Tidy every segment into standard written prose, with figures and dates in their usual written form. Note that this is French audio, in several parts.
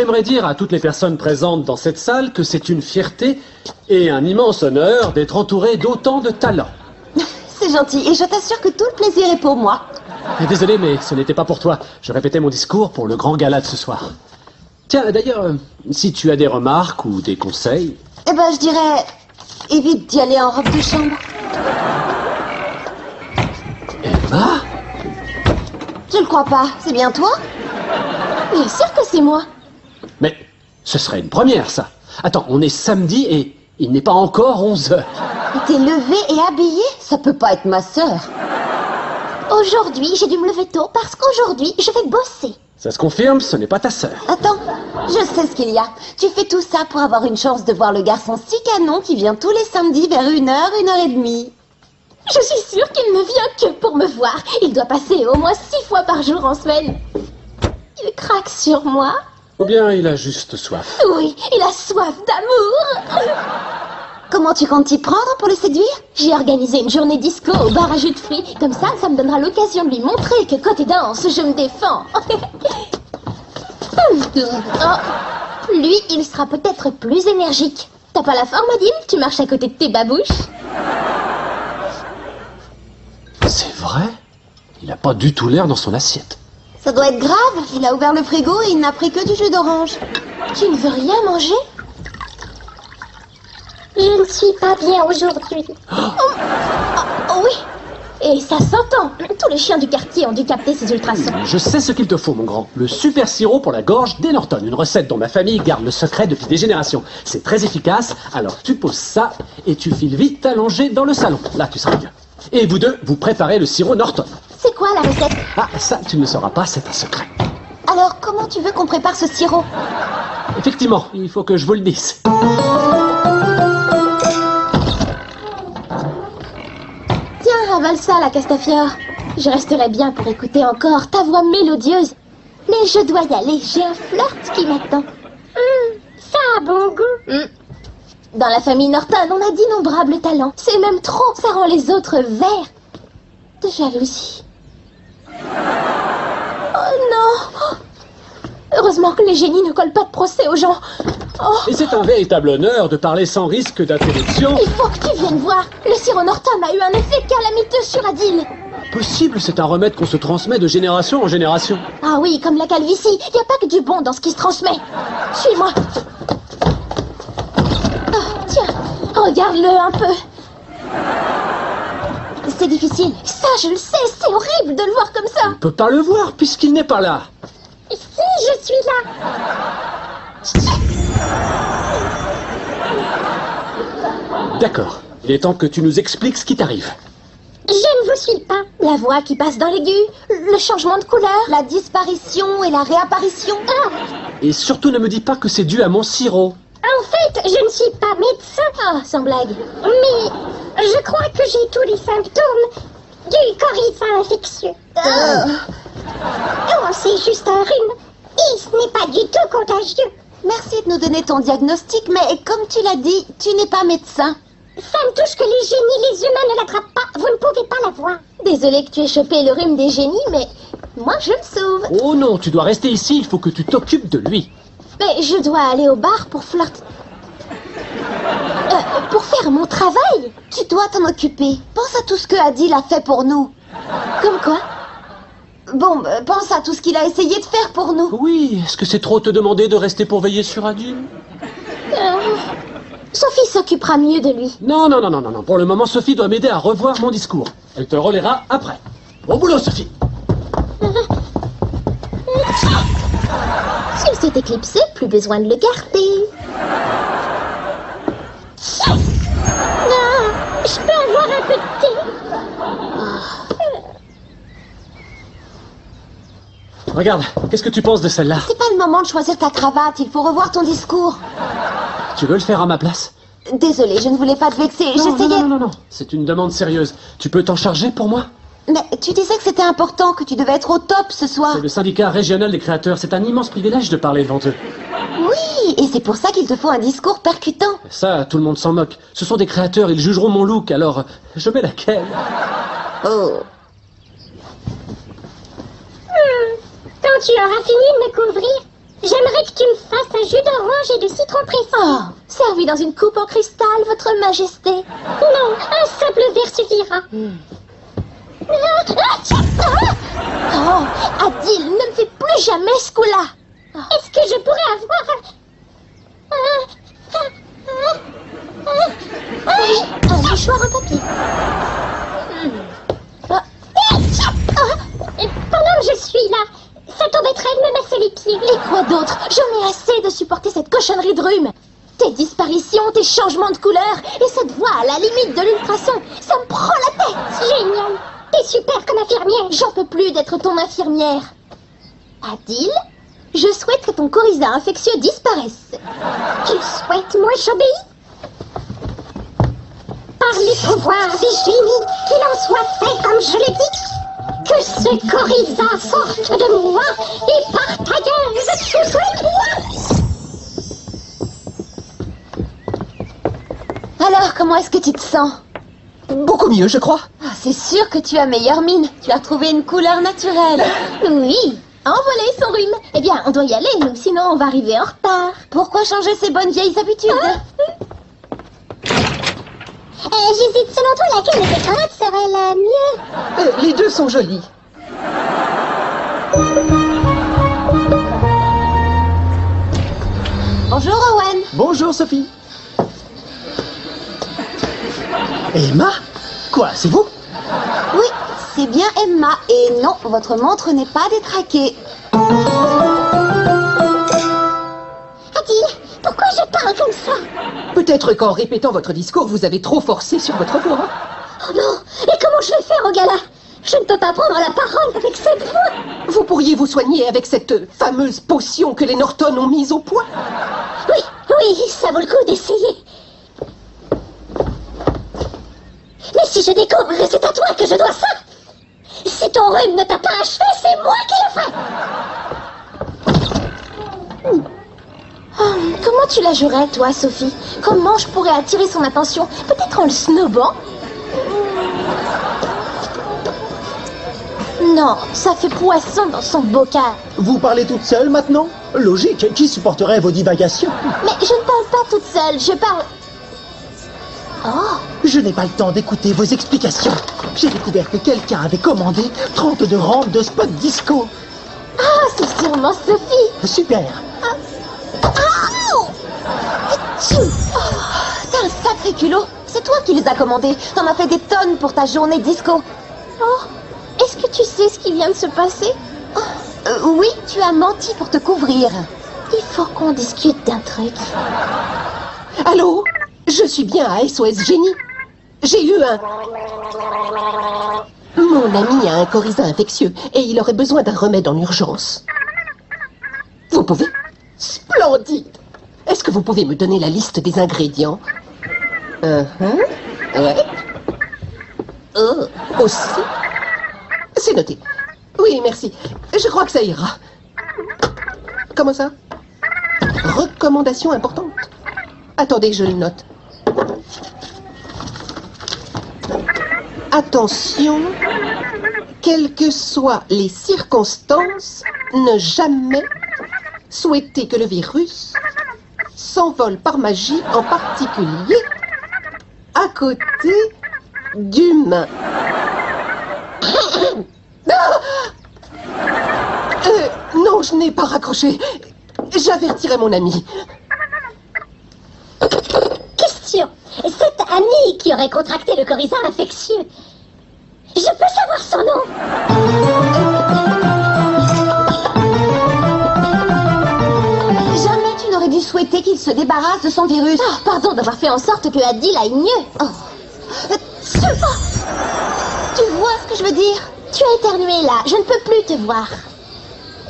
j'aimerais dire à toutes les personnes présentes dans cette salle que c'est une fierté et un immense honneur d'être entouré d'autant de talents. C'est gentil, et je t'assure que tout le plaisir est pour moi. Désolé, mais ce n'était pas pour toi. Je répétais mon discours pour le grand gala de ce soir. Tiens, d'ailleurs, si tu as des remarques ou des conseils... Eh ben, je dirais... évite d'y aller en robe de chambre. Emma ? Tu le crois pas? C'est bien toi? Bien sûr que c'est moi. Mais ce serait une première, ça. Attends, on est samedi et il n'est pas encore 11 heures. Et t'es levée et habillée? Ça peut pas être ma sœur. Aujourd'hui, j'ai dû me lever tôt parce qu'aujourd'hui, je vais bosser. Ça se confirme, ce n'est pas ta sœur. Attends, je sais ce qu'il y a. Tu fais tout ça pour avoir une chance de voir le garçon si canon qui vient tous les samedis vers 1h, 1h30. Je suis sûre qu'il ne vient que pour me voir. Il doit passer au moins 6 fois par jour en semaine. Il craque sur moi. Ou bien il a juste soif. Oui, il a soif d'amour. Comment tu comptes t'y prendre pour le séduire? J'ai organisé une journée disco au bar à jus de fruits. Comme ça me donnera l'occasion de lui montrer que côté danse, je me défends. Oh, lui, il sera peut-être plus énergique. T'as pas la forme, Adil? Tu marches à côté de tes babouches? C'est vrai? Il n'a pas du tout l'air dans son assiette. Ça doit être grave. Il a ouvert le frigo et il n'a pris que du jus d'orange. Tu ne veux rien manger? Je ne suis pas bien aujourd'hui. Oh oui. Et ça s'entend. Tous les chiens du quartier ont dû capter ces ultrasons. Je sais ce qu'il te faut, mon grand. Le super sirop pour la gorge des Norton. Une recette dont ma famille garde le secret depuis des générations. C'est très efficace. Alors tu poses ça et tu files vite t'allonger dans le salon. Là, tu seras bien. Et vous deux, vous préparez le sirop Norton. C'est quoi la recette? Ah, ça, tu ne le sauras pas, c'est un secret. Alors, comment tu veux qu'on prépare ce sirop? Effectivement, il faut que je vous le dise. Tiens, avale ça, la Castafiore. Je resterai bien pour écouter encore ta voix mélodieuse. Mais je dois y aller, j'ai un flirt qui m'attend. Ça a bon goût. Dans la famille Norton, on a d'innombrables talents. C'est même trop, ça rend les autres verts de jalousie. Oh non! Heureusement que les génies ne collent pas de procès aux gens. Oh. Et c'est un véritable honneur de parler sans risque d'interruption. Il faut que tu viennes voir. Le sirop Norton a eu un effet calamiteux sur Adil. Possible, c'est un remède qu'on se transmet de génération en génération. Ah oui, comme la calvitie. Il n'y a pas que du bon dans ce qui se transmet. Suis-moi. Oh, tiens, regarde-le un peu. C'est difficile. Ça, je le sais, c'est horrible de le voir comme ça. On ne peut pas le voir puisqu'il n'est pas là. Si, je suis là. D'accord. Il est temps que tu nous expliques ce qui t'arrive. Je ne vous suis pas. La voix qui passe dans l'aigu, le changement de couleur, La disparition et la réapparition. Ah, Et surtout ne me dis pas que c'est dû à mon sirop. en fait, je ne suis pas médecin. Ah, sans blague. Mais je crois que j'ai tous les symptômes du corypha infectieux. Oh, c'est juste un rhume. Et ce n'est pas du tout contagieux. Merci de nous donner ton diagnostic, mais comme tu l'as dit, tu n'es pas médecin. Ça me touche que les génies, les humains ne l'attrapent pas. Vous ne pouvez pas l'avoir. Désolée que tu aies chopé le rhume des génies, mais moi je le sauve. Oh non, tu dois rester ici, il faut que tu t'occupes de lui. Mais je dois aller au bar pour flirter. Pour faire mon travail. Tu dois t'en occuper. Pense à tout ce que Adil a fait pour nous. Comme quoi? Bon, pense à tout ce qu'il a essayé de faire pour nous. Oui, est-ce que c'est trop te demander de rester pour veiller sur Adil? Sophie s'occupera mieux de lui. Non. Pour le moment, Sophie doit m'aider à revoir mon discours. Elle te relaiera après. Bon boulot, Sophie. S'il s'est éclipsé, plus besoin de le garder. Non, je peux avoir un peu de thé? Regarde, qu'est-ce que tu penses de celle-là? C'est pas le moment de choisir ta cravate, il faut revoir ton discours. Tu veux le faire à ma place? Désolée, je ne voulais pas te vexer, j'essayais... Non. C'est une demande sérieuse. Tu peux t'en charger pour moi? Mais tu disais que c'était important, que tu devais être au top ce soir. C'est le syndicat régional des créateurs. C'est un immense privilège de parler devant eux. Oui, et c'est pour ça qu'il te faut un discours percutant. Ça, tout le monde s'en moque. Ce sont des créateurs, ils jugeront mon look, alors je mets laquelle? Oh. Quand tu auras fini de me couvrir, J'aimerais que tu me fasses un jus d'orange et de citron pressé. Oh, servi dans une coupe en cristal, votre majesté. Non, un simple verre suffira. Oh, Adil, ne me fais plus jamais ce coup-là. Est-ce que je pourrais avoir Un mouchoir en papier. Et pendant que je suis là, ça t'embêterait de me masser les pieds. Et quoi d'autre? J'en ai assez de supporter cette cochonnerie de rhume. Tes disparitions, tes changements de couleur et cette voix à la limite de l'ultrason, ça me prend la tête. Génial. T'es super comme infirmière. J'en peux plus d'être ton infirmière. Adil, je souhaite que ton coryza infectieux disparaisse. Tu le souhaites, moi j'obéis. Par les pouvoirs des génies, qu'il en soit fait comme je l'ai dit. Que ce coryza sorte de moi et par ta gueule sous le toit. Alors, comment est-ce que tu te sens? Beaucoup mieux, je crois. Ah, c'est sûr que tu as meilleure mine. Tu as trouvé une couleur naturelle. Oui. Envolé son rhume. Eh bien, on doit y aller, nous, sinon on va arriver en retard. Pourquoi changer ces bonnes vieilles habitudes? J'hésite, selon toi, laquelle de tes craintes serait la mieux? Les deux sont jolis. Bonjour, Owen. Bonjour, Sophie. Emma? Quoi, c'est vous? Oui, c'est bien Emma. Et non, votre montre n'est pas détraquée. Adil, pourquoi je parle comme ça? Peut-être qu'en répétant votre discours, vous avez trop forcé sur votre voix. Oh non. Et comment je vais faire au gala? Je ne peux pas prendre la parole avec cette voix. Vous pourriez vous soigner avec cette fameuse potion que les Norton ont mise au point. Oui, oui, ça vaut le coup d'essayer. Mais si je découvre que c'est à toi que je dois ça, si ton rhume ne t'a pas achevé, c'est moi qui le ferai. Comment tu la jouerais, toi, Sophie? Comment je pourrais attirer son attention? Peut-être en le snobant? Non, ça fait poisson dans son bocal. Vous parlez toute seule maintenant? Logique, qui supporterait vos divagations? Mais je ne parle pas toute seule, je parle... Oh, Je n'ai pas le temps d'écouter vos explications. J'ai découvert que quelqu'un avait commandé 32 rampes de spot disco. ah, c'est sûrement Sophie. Super. T'as un sacré culot. C'est toi qui les as commandés. T'en as fait des tonnes pour ta journée disco. Oh, est-ce que tu sais ce qui vient de se passer? Oui, tu as menti pour te couvrir. Il faut qu'on discute d'un truc. Allô? Je suis bien à SOS Génie. J'ai eu un... Mon ami a un coryza infectieux et il aurait besoin d'un remède en urgence. Vous pouvez? Splendide! Est-ce que vous pouvez me donner la liste des ingrédients? Ouais. Oh, aussi? C'est noté. Oui, merci. Je crois que ça ira. Comment ça? Recommandation importante. Attendez, je le note. Attention, quelles que soient les circonstances, ne jamais souhaiter que le virus s'envole par magie, en particulier à côté d'humains. Non, je n'ai pas raccroché. J'avertirai mon ami. Question. Cette amie qui aurait contracté le coryza infectieux, je peux savoir son nom? Jamais tu n'aurais dû souhaiter qu'il se débarrasse de son virus. Oh, pardon d'avoir fait en sorte que Adil aille mieux. Oh. Tu vois ce que je veux dire? Tu as éternué là, je ne peux plus te voir.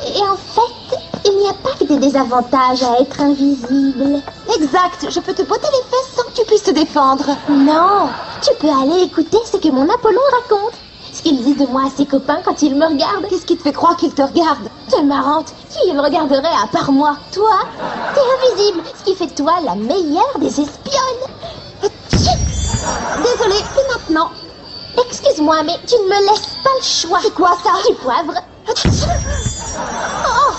Et en fait, il n'y a pas que des désavantages à être invisible. Exact, je peux te botter les fesses sans que tu puisses te défendre. Non, tu peux aller écouter ce que mon Apollon raconte. Ce qu'ils disent de moi à ses copains quand ils me regardent. Qu'est-ce qui te fait croire qu'ils te regardent? T'es marrante, qui le regarderait à part moi? Toi, t'es invisible, ce qui fait de toi la meilleure des espionnes. Désolée, plus maintenant. Excuse-moi, mais tu ne me laisses pas le choix. C'est quoi ça? Du poivre. Oh.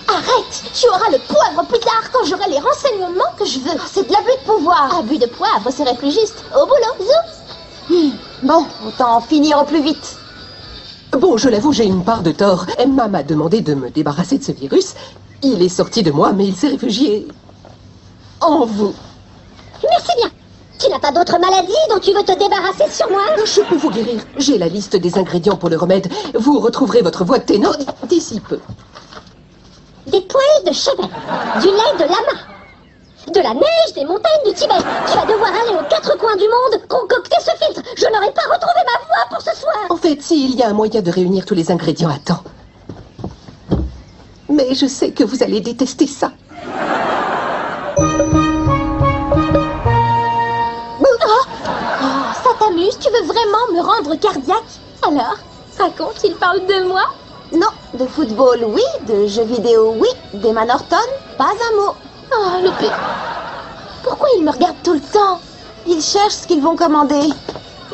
Ah, Arrête! Tu auras le poivre plus tard quand j'aurai les renseignements que je veux. C'est de l'abus de pouvoir. Abus de poivre serait plus juste. Au boulot, zou. Bon, autant en finir au plus vite. Bon, je l'avoue, j'ai une part de tort. Emma m'a demandé de me débarrasser de ce virus. Il est sorti de moi, mais il s'est réfugié en vous. Merci bien. Tu n'as pas d'autre maladie dont tu veux te débarrasser sur moi? Je peux vous guérir. J'ai la liste des ingrédients pour le remède. Vous retrouverez votre voix de ténor d'ici peu. Des poils de chevet, du lait de lama, de la neige des montagnes du Tibet. Tu vas devoir aller aux 4 coins du monde concocter ce filtre. Je n'aurai pas retrouvé ma voix pour ce soir. En fait, s'il y a un moyen de réunir tous les ingrédients à temps. Mais je sais que vous allez détester ça. Ça t'amuse? Tu veux vraiment me rendre cardiaque? Alors, raconte, il parle de moi? Non, de football, oui. De jeux vidéo, oui. D'Emma Norton, pas un mot. Oh, loupé. Pourquoi ils me regardent tout le temps? Ils cherchent ce qu'ils vont commander.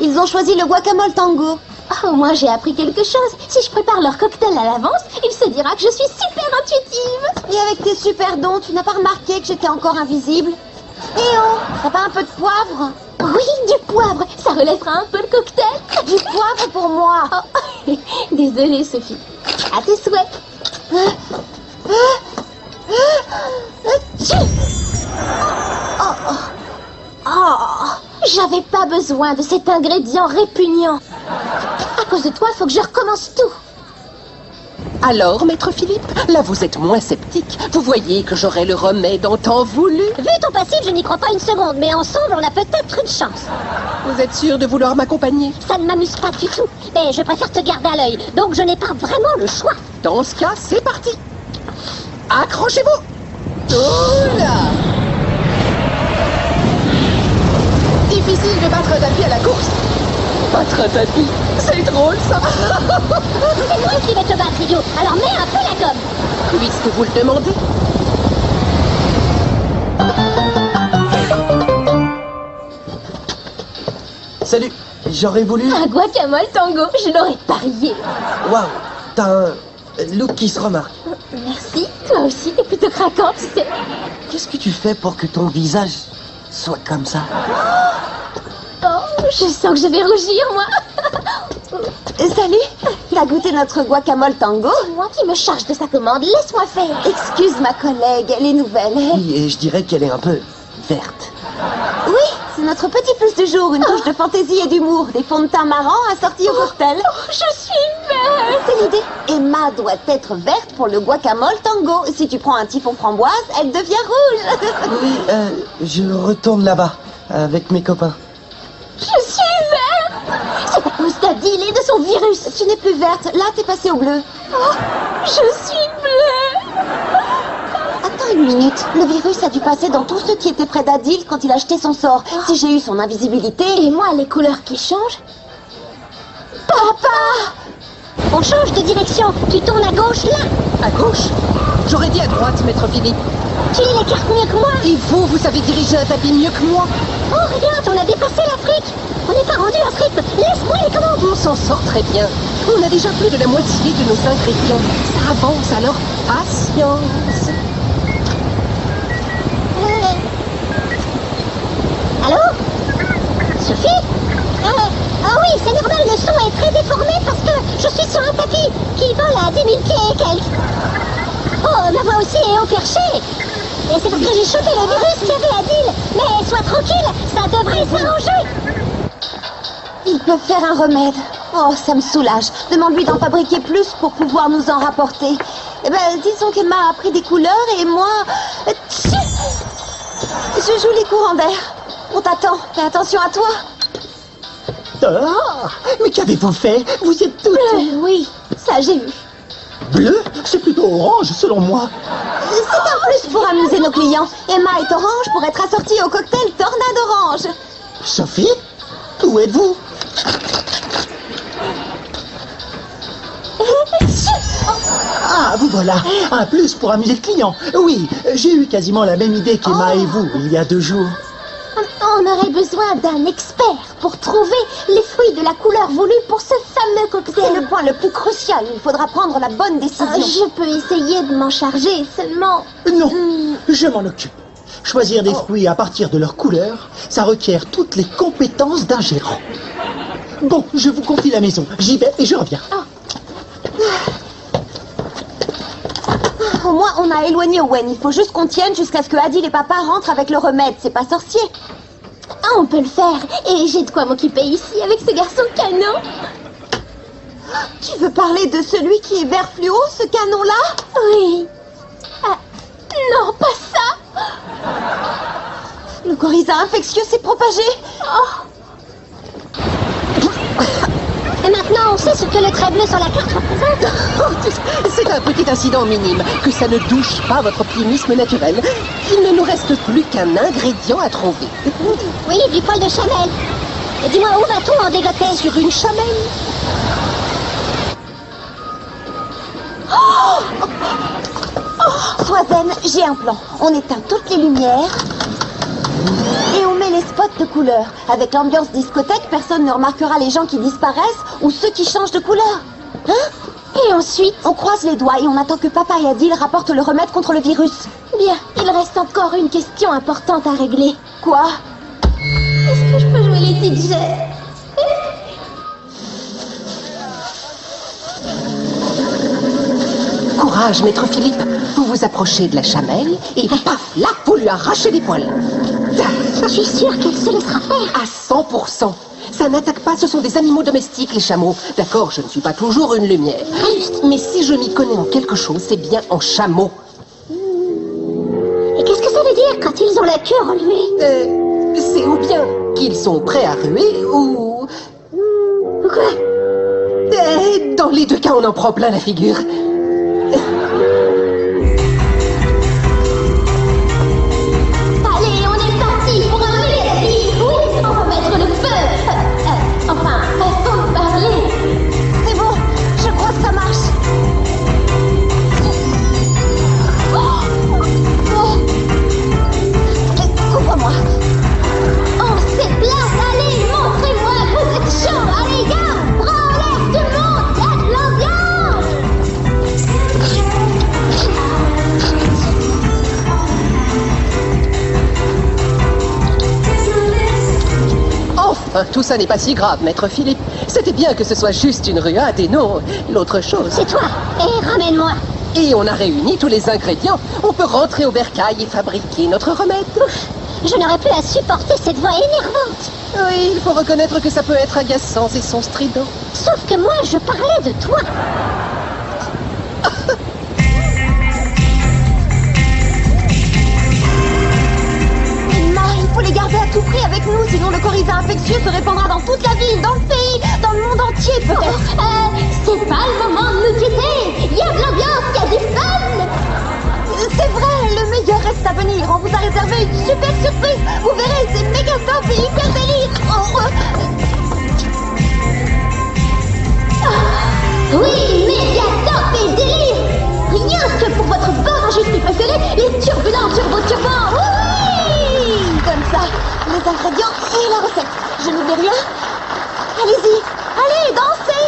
Ils ont choisi le guacamole tango. Au moins j'ai appris quelque chose. Si je prépare leur cocktail à l'avance, il se dira que je suis super intuitive. Et avec tes super dons, tu n'as pas remarqué que j'étais encore invisible? Eh oh, t'as pas un peu de poivre? Oui, du poivre. Ça relèvera un peu le cocktail. Du poivre pour moi. Oh. Désolée, Sophie. À tes souhaits. J'avais pas besoin de cet ingrédient répugnant. À cause de toi, faut que je recommence tout. Alors, maître Philippe, là vous êtes moins sceptique. Vous voyez que j'aurai le remède en temps voulu. Vu ton passif, je n'y crois pas une seconde, mais ensemble, on a peut-être une chance. Vous êtes sûr de vouloir m'accompagner? Ça ne m'amuse pas du tout, mais je préfère te garder à l'œil, donc je n'ai pas vraiment le choix. Dans ce cas, c'est parti. Accrochez-vous. Oula! Difficile de battre un tapis à la course. Battre un tapis, c'est drôle ça. C'est moi qui vais te battre, idiot, alors mets un peu la gomme. Puisque vous le demandez. Salut, j'aurais voulu... Un guacamole tango, je l'aurais parié. Waouh, t'as un look qui se remarque. Merci, toi aussi, t'es plutôt craquant, tu sais. Qu'est-ce que tu fais pour que ton visage soit comme ça? Oh, je sens que je vais rougir, moi. Salut, t'as goûté notre guacamole tango? C'est moi qui me charge de sa commande, laisse-moi faire. Excuse ma collègue, elle est nouvelle. Oui, et je dirais qu'elle est un peu verte. Oui, c'est notre petit plus du jour, une touche de fantaisie et d'humour, des fonds de teint marrants assortis au cocktail. Oh, je suis verte. C'est l'idée. Emma doit être verte pour le guacamole tango. Si tu prends un typhon framboise, elle devient rouge. Oui, je retourne là-bas, avec mes copains. Je suis verte. C'est à cause d'Adil et de son virus. Tu n'es plus verte, là t'es passée au bleu. Oh, je suis bleue. Attends une minute, le virus a dû passer dans tout ce qui était près d'Adil quand il a jeté son sort. Si j'ai eu son invisibilité... Et moi, les couleurs qui changent. Papa! On change de direction. Tu tournes à gauche, là. À gauche? J'aurais dit à droite, maître Philippe. Tu lis les cartes mieux que moi. Et vous savez diriger un tapis mieux que moi. Oh, regarde, on a dépassé l'Afrique. On n'est pas rendu à rythme. Laisse-moi les commandes. On s'en sort très bien. On a déjà plus de la moitié de nos ingrédients. Ça avance, alors patience. Allô? Sophie? Ah oui, c'est normal, le son est très déformé parce que je suis sur un tapis qui vole à 10 000 pieds et quelques. Oh, ma voix aussi est au perché. Et c'est parce que j'ai chopé le virus qu'il y avait à Adil. Mais sois tranquille, ça devrait s'arranger. Il peut faire un remède. Oh, ça me soulage. Demande-lui d'en fabriquer plus pour pouvoir nous en rapporter. Eh ben, disons qu'Emma a pris des couleurs et moi... Je joue les courants d'air. On t'attend. Fais attention à toi. Ah, mais qu'avez-vous fait? Vous êtes toutes... Oui, ça j'ai vu. Bleu? C'est plutôt orange, selon moi. C'est un plus pour amuser nos clients. Emma est orange pour être assortie au cocktail Tornade Orange. Sophie? Où êtes-vous? Ah, vous voilà. Un plus pour amuser le client. Oui, j'ai eu quasiment la même idée qu'Emma et vous, il y a 2 jours. Oh On aurait besoin d'un expert pour trouver les fruits de la couleur voulue pour ce fameux cocktail. C'est le point le plus crucial. Il faudra prendre la bonne décision. Je peux essayer de m'en charger, seulement... Non, je m'en occupe. Choisir des fruits à partir de leur couleur, ça requiert toutes les compétences d'un gérant. Bon, je vous confie la maison. J'y vais et je reviens. Au moins, on a éloigné Owen. Il faut juste qu'on tienne jusqu'à ce que Adil et papa rentrent avec le remède. C'est pas sorcier. Ah, on peut le faire. Et j'ai de quoi m'occuper ici avec ce garçon canon. Tu veux parler de celui qui est vert fluo, ce canon-là? Oui. Ah, non, pas ça. Le coryza infectieux s'est propagé. Et maintenant, on sait ce que le trait bleu sur la carte représente. C'est un petit incident minime, que ça ne douche pas votre optimisme naturel. Il ne nous reste plus qu'un ingrédient à trouver. Oui, du poil de chamelle. Et dis-moi, où va-t-on en dégoter? Sur une chamelle. Sois zen, j'ai un plan. On éteint toutes les lumières et on met les spots de couleur. Avec l'ambiance discothèque, personne ne remarquera les gens qui disparaissent ou ceux qui changent de couleur. Hein? Et ensuite, On croise les doigts et on attend que papa et Adil rapportent le remède contre le virus. bien, il reste encore une question importante à régler. Quoi? Est-ce que je peux jouer les DJ? Courage, maître Philippe. Vous vous approchez de la chamelle et paf, là, vous lui arrachez les poils. Je suis sûre qu'elle se laissera faire. À 100%. Ça n'attaque pas, ce sont des animaux domestiques, les chameaux. D'accord, je ne suis pas toujours une lumière. Mais si je m'y connais en quelque chose, c'est bien en chameau. Et qu'est-ce que ça veut dire quand ils ont la queue relevée? C'est ou bien qu'ils sont prêts à ruer, ou... Pourquoi? Dans les deux cas, on en prend plein la figure. Allez, on est parti pour un récit. Oui, on va mettre le feu. Enfin, façon de parler. C'est bon, je crois que ça marche. Couvre-moi. On se place, allez, montrez-moi que vous êtes chaud. Allez, gars, prends l'air tout le monde, faites l'ambiance. Enfin, tout ça n'est pas si grave, maître Philippe. C'était bien que ce soit juste une ruade et non l'autre chose. C'est toi. Et ramène-moi. Et on a réuni tous les ingrédients. On peut rentrer au bercail et fabriquer notre remède. Je n'aurais plus à supporter cette voix énervante. Oui, il faut reconnaître que ça peut être agaçant, et son strident. Sauf que moi, je parlais de toi. Emma, il faut les garder à tout prix avec nous, sinon le coryza infectieux se répandra dans toute la ville, dans le pays, dans le monde entier peut-être. C'est pas le moment de nous quitter. Il y a de l'ambiance, il y a du fun. C'est vrai, le meilleur reste à venir. On vous a réservé une super surprise. Vous verrez, c'est méga top et hyper délire. Oui, méga top et délire. Rien que pour votre bar à justice préféré, les turbulents turbo-turbans. Oui. Comme ça, les ingrédients et la recette. Je n'oublie rien. Allez-y, allez, dansez.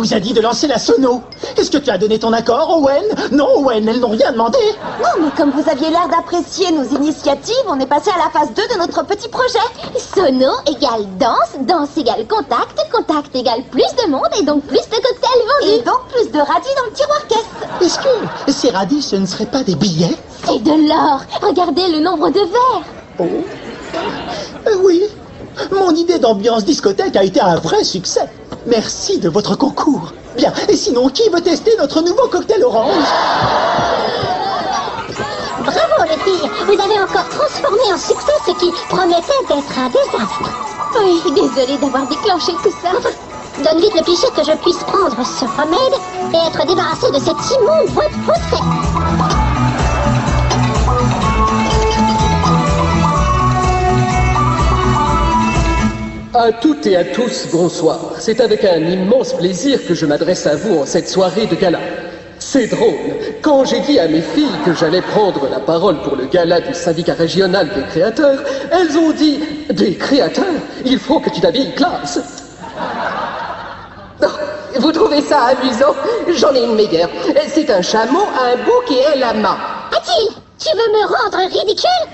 vous a dit de lancer la sono? Est-ce que tu as donné ton accord, Owen? Non, Owen, elles n'ont rien demandé. Non, mais comme vous aviez l'air d'apprécier nos initiatives, on est passé à la phase 2 de notre petit projet. Sono égale danse, danse égale contact, contact égale plus de monde et donc plus de cocktails vendus. Et donc plus de radis dans le tiroir caisse. Est-ce que ces radis, ce ne seraient pas des billets? C'est de l'or. Regardez le nombre de verres. Oh. Oui, mon idée d'ambiance discothèque a été un vrai succès. Merci de votre concours. Bien, et sinon, qui veut tester notre nouveau cocktail orange? Bravo les filles, vous avez encore transformé en succès ce qui promettait d'être un désastre. Oui, désolée d'avoir déclenché tout ça. Donne vite le pichet que je puisse prendre ce remède et être débarrassé de cette immonde voix de fausset. À toutes et à tous, bonsoir. C'est avec un immense plaisir que je m'adresse à vous en cette soirée de gala. C'est drôle. Quand j'ai dit à mes filles que j'allais prendre la parole pour le gala du syndicat régional des créateurs, elles ont dit « Des créateurs? Il faut que tu t'habilles classe !» Vous trouvez ça amusant? J'en ai une meilleure. C'est un chameau, un bouc et un lama. Adil, tu veux me rendre ridicule?